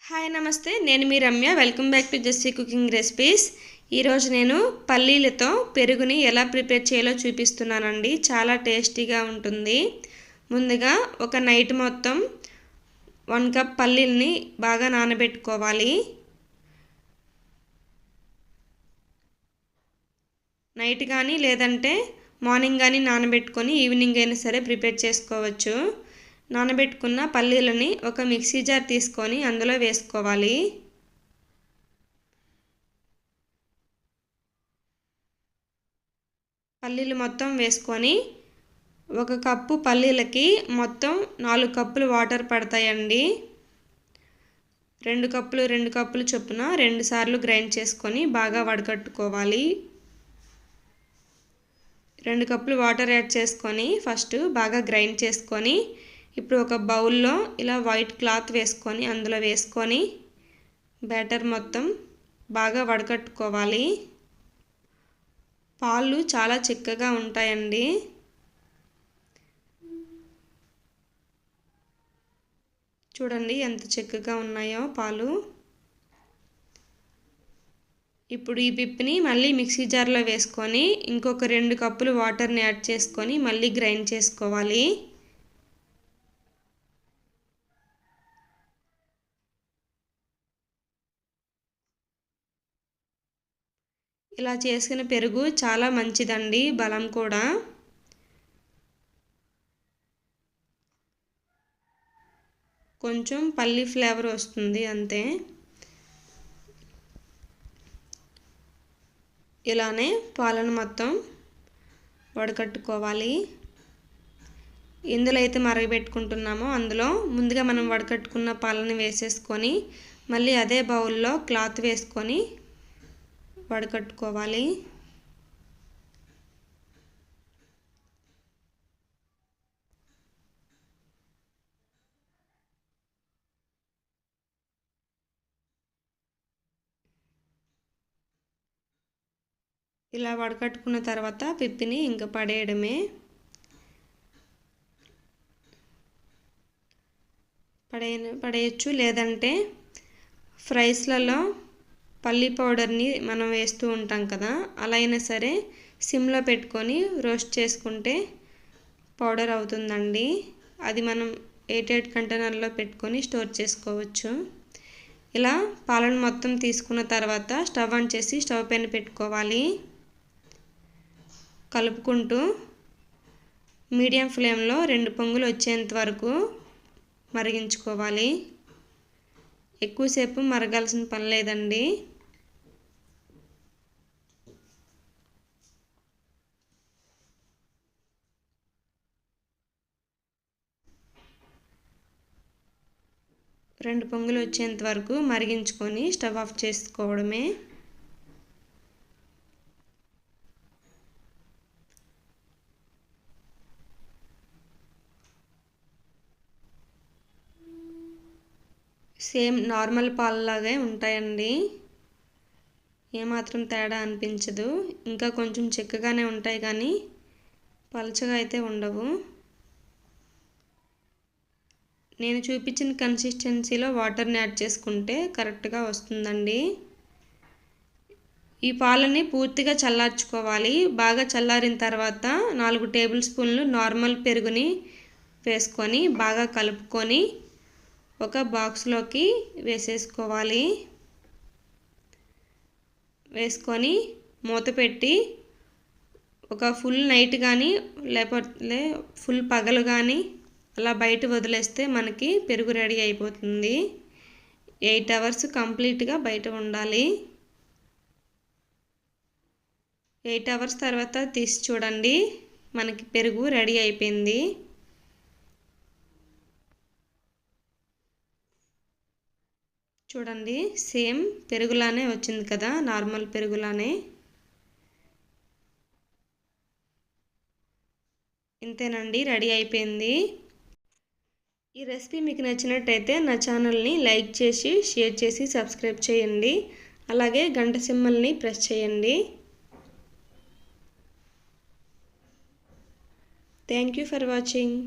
Hi నమస్తే, నేను మీ Ramya. Welcome back to Jessie cooking recipes. ఈరోజు నేను పల్లీలతో పెరుగుని ఎలా ప్రిపేర్ చేయాలో చూపిస్తున్నానండి. చాలా టేస్టీగా ఉంటుంది. ముందుగా ఒక నైట్ మొత్తం 1 కప్ పల్లీల్ని బాగా నానబెట్టుకోవాలి. నైట్ కానీ లేదంటే మార్నింగ్ కానీ నానబెట్టుకొని ఈవినింగ్ అయినా సరే ప్రిపేర్ చేసుకోవచ్చు. నానబెట్టుకున్న పల్లీలని ఒక మిక్సీ జార్ తీసుకొని అందులో వేసుకోవాలి. పల్లీలు మొత్తం వేసుకొని 1 కప్పు పల్లీలకి మొత్తం 4 కప్పులు వాటర్ పడతాయండి. 2 కప్పులు చొప్పున 2 సార్లు గ్రైండ్ చేసుకొని బాగా వడకట్టుకోవాలి. 2 కప్పులు వాటర్ యాడ్ చేసుకొని ఫస్ట్ బాగా గ్రైండ్ చేసుకొని ఇప్పుడు ఒక బౌల్లో ఇలా వైట్ క్లాత్ వేసుకొని అందులో వేసుకొని బ్యాటర్ మొత్తం బాగా వడకట్టుకోవాలి. పాలు చాలా చిక్కగా ఉంటాయండి. చూడండి ఎంత చిక్కగా ఉన్నాయో పాలు. ఇప్పుడు ఈ పిప్పిని మళ్ళీ మిక్సీ జార్లో వేసుకొని ఇంకొక 2 కప్పులు వాటర్ని యాడ్ చేసుకొని మళ్ళీ గ్రైండ్ చేసుకోవాలి. ఇలా చేసుకున్న పెరుగు చాలా మంచిదండి, బలం కూడా. కొంచెం పల్లి ఫ్లేవర్ వస్తుంది అంతే. ఇలానే పాలను మొత్తం వడకట్టుకోవాలి. ఎందులో అయితే మరగబెట్టుకుంటున్నామో అందులో ముందుగా మనం వడకట్టుకున్న పాలను వేసేసుకొని మళ్ళీ అదే బౌల్లో క్లాత్ వేసుకొని వడకట్టుకోవాలి. ఇలా వడకట్టుకున్న తర్వాత పిప్పిని ఇంకా పడేయడమే. పడేయచ్చు, లేదంటే ఫ్రైస్లలో పల్లి పౌడర్ని మనం వేస్తూ ఉంటాం కదా, అలా అయినా సరే సిమ్లో పెట్టుకొని రోస్ట్ చేసుకుంటే పౌడర్ అవుతుందండి. అది మనం ఎయిర్టైట్ కంటైనర్లో పెట్టుకొని స్టోర్ చేసుకోవచ్చు. ఇలా పాలను మొత్తం తీసుకున్న తర్వాత స్టవ్ ఆన్ చేసి స్టవ్ పైన పెట్టుకోవాలి. కలుపుకుంటూ మీడియం ఫ్లేమ్లో 2 పొంగులు వచ్చేంత వరకు మరిగించుకోవాలి. ఎక్కువసేపు మరగాల్సిన పని లేదండి. రెండు పొంగులు వచ్చేంత వరకు మరిగించుకొని స్టవ్ ఆఫ్ చేసుకోవడమే. సేమ్ నార్మల్ పాలలాగే ఉంటాయండి, ఏమాత్రం తేడా అనిపించదు. ఇంకా కొంచెం చిక్కగానే ఉంటాయి కానీ పలచగా అయితే ఉండవు. నేను చూపించిన కన్సిస్టెన్సీలో వాటర్ని యాడ్ చేసుకుంటే కరెక్ట్గా వస్తుందండి. ఈ పాలని పూర్తిగా చల్లార్చుకోవాలి. బాగా చల్లారిన తర్వాత 4 టేబుల్ స్పూన్లు నార్మల్ పెరుగుని వేసుకొని బాగా కలుపుకొని ఒక బాక్స్లోకి వేసేసుకోవాలి. వేసుకొని మూత పెట్టి ఒక ఫుల్ నైట్ కానీ లేకపోతే ఫుల్ పగలు కానీ అలా బయట వదిలేస్తే మనకి పెరుగు రెడీ అయిపోతుంది. 8 అవర్స్ కంప్లీట్గా బయట ఉండాలి. 8 అవర్స్ తర్వాత తీసి చూడండి, మనకి పెరుగు రెడీ అయిపోయింది. చూడండి సేమ్ పెరుగులానే వచ్చింది కదా, నార్మల్ పెరుగులానే. ఇంతేనండి, రెడీ అయిపోయింది. ఈ రెసిపీ మీకు నచ్చినట్టయితే నా ఛానల్ని లైక్ చేసి షేర్ చేసి సబ్స్క్రైబ్ చేయండి. అలాగే గంట సింబల్ని ప్రెస్ చేయండి. Thank you for watching.